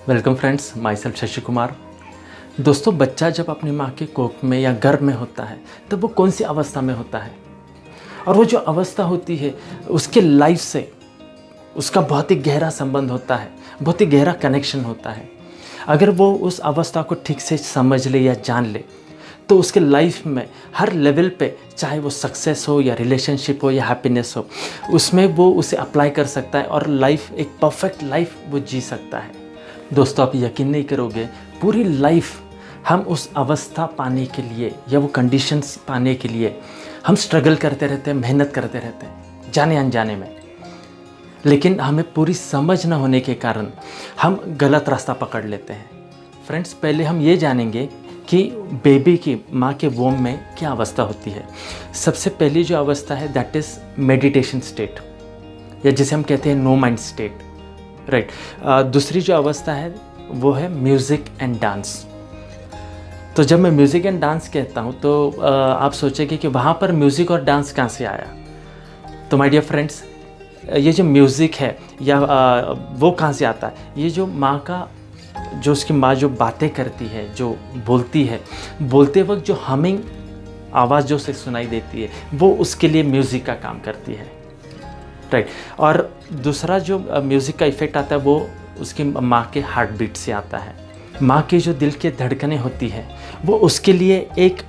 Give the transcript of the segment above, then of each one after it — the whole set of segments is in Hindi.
Welcome friends, my self Shashi Kumar. दोस्तों, बच्चा जब अपनी माँ के कोख में या गर्भ में होता है तब वो कौन सी अवस्था में होता है, और वो जो अवस्था होती है उसके लाइफ से उसका बहुत ही गहरा संबंध होता है, बहुत ही गहरा कनेक्शन होता है। अगर वो उस अवस्था को ठीक से समझ ले या जान ले तो उसके लाइफ में हर लेवल पे, चाहे वो सक्सेस हो या रिलेशनशिप हो या हैप्पीनेस हो, उसमें वो उसे अप्लाई कर सकता है और लाइफ एक परफेक्ट लाइफ वो जी सकता है। दोस्तों, आप यकीन नहीं करोगे, पूरी लाइफ हम उस अवस्था पाने के लिए या वो कंडीशंस पाने के लिए हम स्ट्रगल करते रहते हैं, मेहनत करते रहते हैं जाने अनजाने में। लेकिन हमें पूरी समझ न होने के कारण हम गलत रास्ता पकड़ लेते हैं। फ्रेंड्स, पहले हम ये जानेंगे कि बेबी की माँ के वोम में क्या अवस्था होती है। सबसे पहली जो अवस्था है दैट इज़ मेडिटेशन स्टेट, या जिसे हम कहते हैं नो माइंड स्टेट, राइट। दूसरी जो अवस्था है वो है म्यूज़िक एंड डांस। तो जब मैं म्यूज़िक एंड डांस कहता हूँ तो आप सोचेंगे कि वहाँ पर म्यूज़िक और डांस कहाँ से आया। तो माय डियर फ्रेंड्स, ये जो म्यूज़िक है या वो कहाँ से आता है, ये जो माँ का, जो उसकी माँ जो बातें करती है, जो बोलती है, बोलते वक्त जो हमिंग आवाज़ जो से सुनाई देती है, वो उसके लिए म्यूज़िक का काम करती है, राइट। और दूसरा जो म्यूज़िक का इफ़ेक्ट आता है वो उसकी माँ के हार्ट बीट से आता है। माँ की जो दिल के धड़कनें होती है वो उसके लिए एक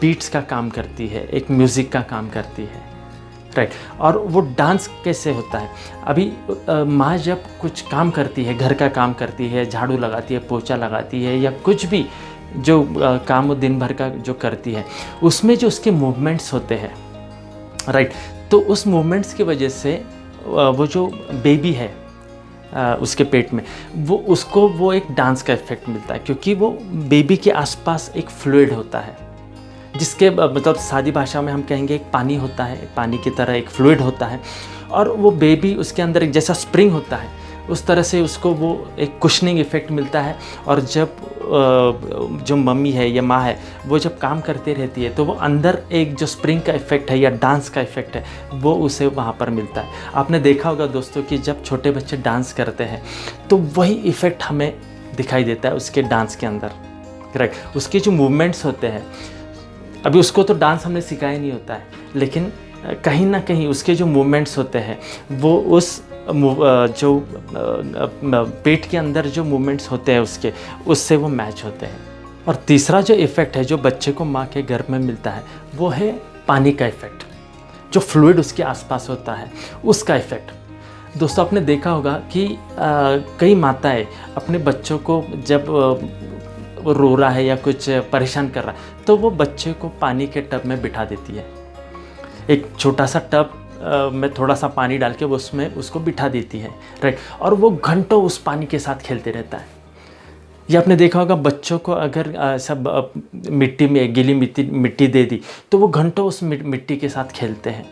बीट्स का काम करती है, एक म्यूज़िक का काम करती है, राइट। और वो डांस कैसे होता है, अभी माँ जब कुछ काम करती है, घर का काम करती है, झाड़ू लगाती है, पोछा लगाती है, या कुछ भी जो काम वो दिन भर का जो करती है, उसमें जो उसके मूवमेंट्स होते हैं, राइट, तो उस मूवमेंट्स की वजह से वो जो बेबी है उसके पेट में, वो उसको वो एक डांस का इफ़ेक्ट मिलता है, क्योंकि वो बेबी के आसपास एक फ्लूइड होता है, जिसके मतलब सादी भाषा में हम कहेंगे एक पानी होता है, पानी की तरह एक फ्लूइड होता है। और वो बेबी उसके अंदर एक जैसा स्प्रिंग होता है, उस तरह से उसको वो एक कुशनिंग इफ़ेक्ट मिलता है। और जब जो मम्मी है या माँ है वो जब काम करती रहती है तो वो अंदर एक जो स्प्रिंग का इफ़ेक्ट है या डांस का इफ़ेक्ट है वो उसे वहाँ पर मिलता है। आपने देखा होगा दोस्तों कि जब छोटे बच्चे डांस करते हैं तो वही इफ़ेक्ट हमें दिखाई देता है उसके डांस के अंदर, करेक्ट। उसके जो मूवमेंट्स होते हैं, अभी उसको तो डांस हमने सिखाया नहीं होता है, लेकिन कहीं ना कहीं उसके जो मूवमेंट्स होते हैं वो उस जो पेट के अंदर जो मूवमेंट्स होते हैं उसके, उससे वो मैच होते हैं। और तीसरा जो इफ़ेक्ट है जो बच्चे को माँ के गर्भ में मिलता है वो है पानी का इफ़ेक्ट, जो फ्लूइड उसके आसपास होता है उसका इफ़ेक्ट। दोस्तों, आपने देखा होगा कि कई माताएं अपने बच्चों को जब वो रो रहा है या कुछ परेशान कर रहा है तो वो बच्चे को पानी के टब में बिठा देती है। एक छोटा सा टब में थोड़ा सा पानी डाल के वो उसमें उसको बिठा देती है, राइट। और वो घंटों उस पानी के साथ खेलते रहता है। ये आपने देखा होगा, बच्चों को अगर सब मिट्टी में गीली मिट्टी दे दी तो वो घंटों उस मिट्टी के साथ खेलते हैं,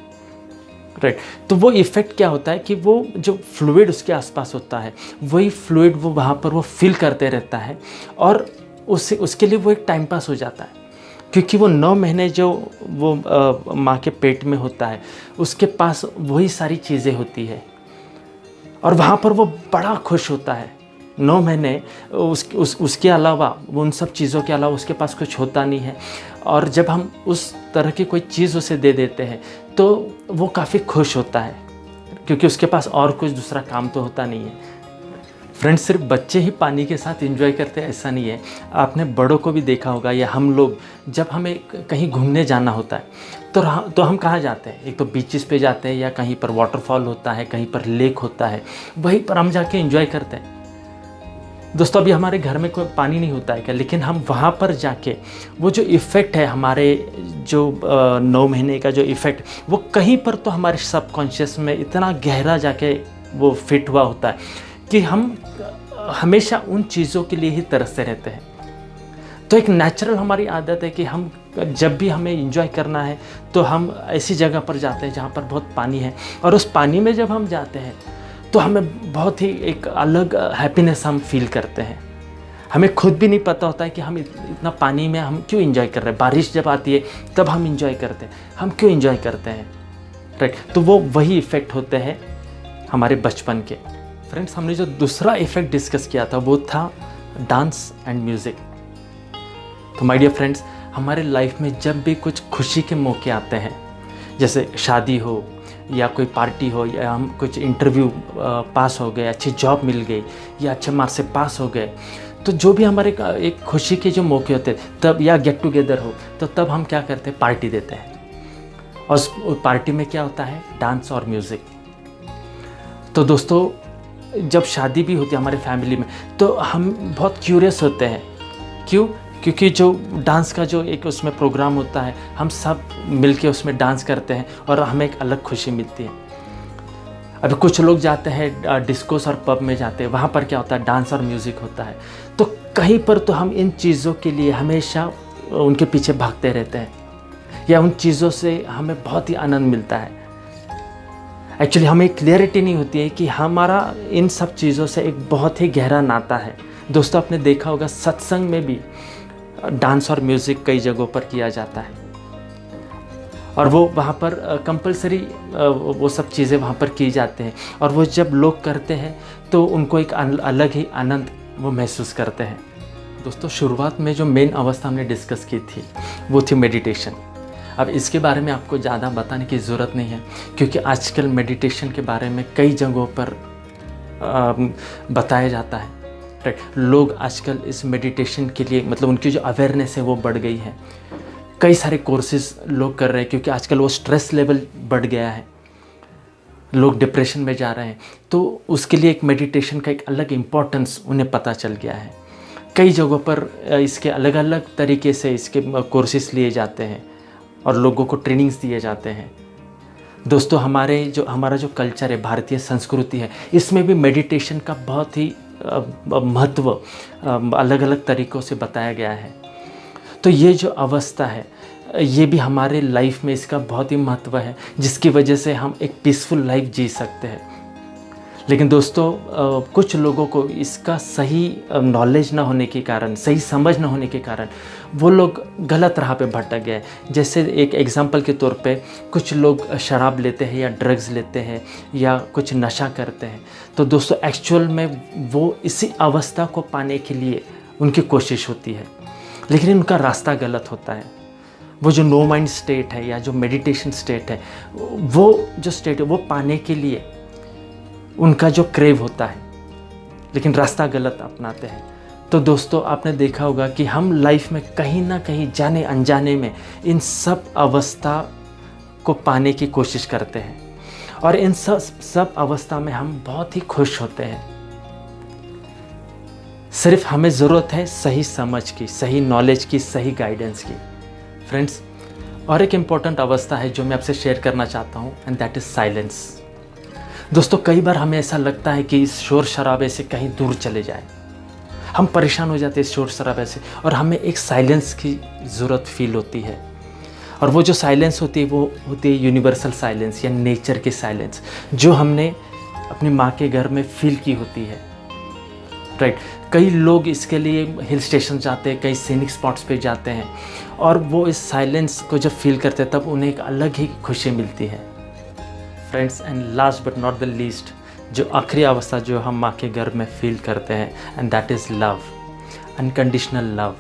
राइट। तो वो इफ़ेक्ट क्या होता है कि वो जो फ्लूइड उसके आसपास होता है वही फ्लूइड वो वहाँ पर वो फील करते रहता है, और उसके लिए वो एक टाइम पास हो जाता है, क्योंकि वो 9 महीने जो वो माँ के पेट में होता है उसके पास वही सारी चीज़ें होती है, और वहाँ पर वो बड़ा खुश होता है। 9 महीने उसके अलावा, वो उन सब चीज़ों के अलावा उसके पास कुछ होता नहीं है। और जब हम उस तरह की कोई चीज़ उसे दे देते हैं तो वो काफ़ी खुश होता है, क्योंकि उसके पास और कुछ दूसरा काम तो होता नहीं है। फ्रेंड्स, सिर्फ बच्चे ही पानी के साथ एंजॉय करते हैं ऐसा नहीं है, आपने बड़ों को भी देखा होगा, या हम लोग जब हमें कहीं घूमने जाना होता है तो हम कहाँ जाते हैं, एक तो बीचेस पे जाते हैं, या कहीं पर वाटरफॉल होता है, कहीं पर लेक होता है, वहीं पर हम जाके एंजॉय करते हैं। दोस्तों, अभी हमारे घर में कोई पानी नहीं होता है क्या, लेकिन हम वहाँ पर जाके वो जो इफ़ेक्ट है हमारे जो 9 महीने का जो इफ़ेक्ट, वो कहीं पर तो हमारे सबकॉन्शियस में इतना गहरा जाके वो फिट हुआ होता है कि हम हमेशा उन चीज़ों के लिए ही तरसते रहते हैं। तो एक नेचुरल हमारी आदत है कि हम जब भी हमें एंजॉय करना है तो हम ऐसी जगह पर जाते हैं जहाँ पर बहुत पानी है, और उस पानी में जब हम जाते हैं तो हमें बहुत ही एक अलग हैप्पीनेस हम फील करते हैं। हमें खुद भी नहीं पता होता है कि हम इतना पानी में हम क्यों एंजॉय कर रहे हैं। बारिश जब आती है तब हम एंजॉय करते हैं, हम क्यों एंजॉय करते हैं, राइट। तो वो वही इफ़ेक्ट होते हैं हमारे बचपन के। फ्रेंड्स, हमने जो दूसरा इफेक्ट डिस्कस किया था वो था डांस एंड म्यूज़िक। तो माय डियर फ्रेंड्स, हमारे लाइफ में जब भी कुछ खुशी के मौके आते हैं, जैसे शादी हो या कोई पार्टी हो या हम कुछ इंटरव्यू पास हो गए, अच्छी जॉब मिल गई या अच्छे मार्क्स से पास हो गए, तो जो भी हमारे एक खुशी के जो मौके होते हैं तब, या गेट टुगेदर हो, तो तब हम क्या करते हैं, पार्टी देते हैं। और उस पार्टी में क्या होता है, डांस और म्यूज़िक। तो दोस्तों, जब शादी भी होती है हमारे फैमिली में तो हम बहुत क्यूरियस होते हैं। क्यों? क्योंकि जो डांस का जो एक उसमें प्रोग्राम होता है, हम सब मिलके उसमें डांस करते हैं और हमें एक अलग खुशी मिलती है। अभी कुछ लोग जाते हैं डिस्कोस और पब में जाते हैं, वहाँ पर क्या होता है, डांस और म्यूज़िक होता है। तो कहीं पर तो हम इन चीज़ों के लिए हमेशा उनके पीछे भागते रहते हैं, या उन चीज़ों से हमें बहुत ही आनंद मिलता है। एक्चुअली हमें क्लियरिटी नहीं होती है कि हमारा इन सब चीज़ों से एक बहुत ही गहरा नाता है। दोस्तों, आपने देखा होगा सत्संग में भी डांस और म्यूज़िक कई जगहों पर किया जाता है, और वो वहाँ पर कंपलसरी वो सब चीज़ें वहाँ पर की जाते हैं, और वो जब लोग करते हैं तो उनको एक अलग ही आनंद वो महसूस करते हैं। दोस्तों, शुरुआत में जो मेन अवस्था हमने डिस्कस की थी वो थी मेडिटेशन। अब इसके बारे में आपको ज़्यादा बताने की ज़रूरत नहीं है, क्योंकि आजकल मेडिटेशन के बारे में कई जगहों पर बताया जाता है। राइट, लोग आजकल इस मेडिटेशन के लिए, मतलब उनकी जो अवेयरनेस है वो बढ़ गई है। कई सारे कोर्सेज लोग कर रहे हैं, क्योंकि आजकल वो स्ट्रेस लेवल बढ़ गया है, लोग डिप्रेशन में जा रहे हैं, तो उसके लिए एक मेडिटेशन का एक अलग इम्पोर्टेंस उन्हें पता चल गया है। कई जगहों पर इसके अलग अलग तरीके से इसके कोर्सेज लिए जाते हैं और लोगों को ट्रेनिंग्स दिए जाते हैं। दोस्तों, हमारा जो कल्चर है, भारतीय संस्कृति है, इसमें भी मेडिटेशन का बहुत ही महत्व अलग अलग तरीक़ों से बताया गया है। तो ये जो अवस्था है, ये भी हमारे लाइफ में इसका बहुत ही महत्व है, जिसकी वजह से हम एक पीसफुल लाइफ जी सकते हैं। लेकिन दोस्तों, कुछ लोगों को इसका सही नॉलेज ना होने के कारण, सही समझ ना होने के कारण वो लोग गलत राह पे भटक गए। जैसे एक एग्जांपल के तौर पे, कुछ लोग शराब लेते हैं या ड्रग्स लेते हैं या कुछ नशा करते हैं। तो दोस्तों, एक्चुअल में वो इसी अवस्था को पाने के लिए उनकी कोशिश होती है, लेकिन उनका रास्ता गलत होता है। वो जो नो माइंड स्टेट है या जो मेडिटेशन स्टेट है, वो जो स्टेट है वो पाने के लिए उनका जो क्रेव होता है, लेकिन रास्ता गलत अपनाते हैं। तो दोस्तों, आपने देखा होगा कि हम लाइफ में कहीं ना कहीं जाने अनजाने में इन सब अवस्था को पाने की कोशिश करते हैं, और इन सब अवस्था में हम बहुत ही खुश होते हैं। सिर्फ हमें ज़रूरत है सही समझ की, सही नॉलेज की, सही गाइडेंस की। फ्रेंड्स, और एक इम्पॉर्टेंट अवस्था है जो मैं आपसे शेयर करना चाहता हूँ, एंड दैट इज़ साइलेंस। दोस्तों, कई बार हमें ऐसा लगता है कि इस शोर शराबे से कहीं दूर चले जाए, हम परेशान हो जाते हैं इस शोर शराबे से, और हमें एक साइलेंस की ज़रूरत फील होती है। और वो जो साइलेंस होती है वो होती है यूनिवर्सल साइलेंस या नेचर की साइलेंस, जो हमने अपनी माँ के घर में फील की होती है। राइट, कई लोग इसके लिए हिल स्टेशन जाते हैं, कई सीनिक स्पॉट्स पे जाते हैं, और वो इस साइलेंस को जब फील करते हैं तब उन्हें एक अलग ही खुशी मिलती है। Friends, and last but not the least, जो आखिरी अवस्था जो हम माँ के घर में फील करते हैं, and that is love, unconditional love,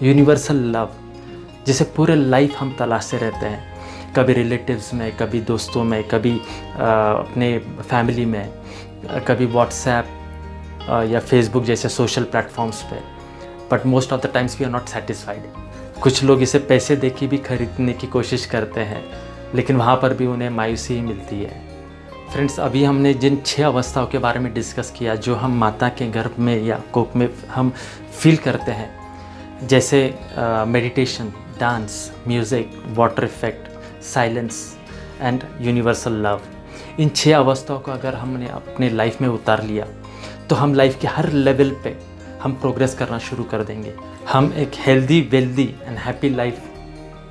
universal love, जिसे पूरे लाइफ हम तलाशते रहते हैं। कभी रिलेटिव्स में, कभी दोस्तों में, कभी अपने फैमिली में, कभी व्हाट्सएप या फेसबुक जैसे सोशल प्लेटफॉर्म्स पे। But most of the times we are not satisfied. कुछ लोग इसे पैसे दे के भी खरीदने की कोशिश करते हैं, लेकिन वहाँ पर भी उन्हें मायूसी ही मिलती है। फ्रेंड्स, अभी हमने जिन 6 अवस्थाओं के बारे में डिस्कस किया जो हम माता के गर्भ में या कोख में हम फील करते हैं, जैसे meditation, dance, music, water effect, silence and universal love, इन 6 अवस्थाओं को अगर हमने अपने लाइफ में उतार लिया तो हम लाइफ के हर लेवल पे हम प्रोग्रेस करना शुरू कर देंगे। हम एक healthy, wealthy and happy life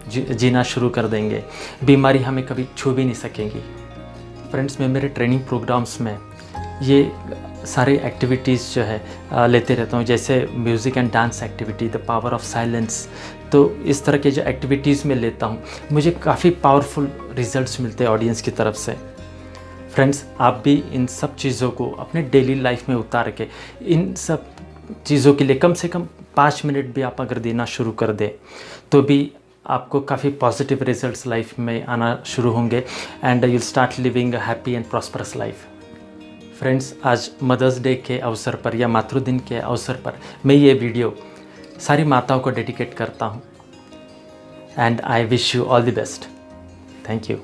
जीना शुरू कर देंगे। बीमारी हमें कभी छू भी नहीं सकेंगी। फ्रेंड्स, मैं मेरे ट्रेनिंग प्रोग्राम्स में ये सारे एक्टिविटीज़ जो है लेते रहता हूँ, जैसे music and dance activity, the power of silence. तो इस तरह के जो एक्टिविटीज़ में लेता हूँ, मुझे काफ़ी पावरफुल रिजल्ट्स मिलते हैं ऑडियंस की तरफ से। फ्रेंड्स, आप भी इन सब चीज़ों को अपने डेली लाइफ में उतार के इन सब चीज़ों के लिए कम से कम 5 मिनट भी आप अगर देना शुरू कर दें तो भी आपको काफ़ी पॉजिटिव रिजल्ट्स लाइफ में आना शुरू होंगे and you start living a happy and prosperous life. Friends, आज मदर्स डे के अवसर पर या मातृ दिन के अवसर पर मैं ये वीडियो सारी माताओं को डेडिकेट करता हूँ and I wish you all the best. Thank you.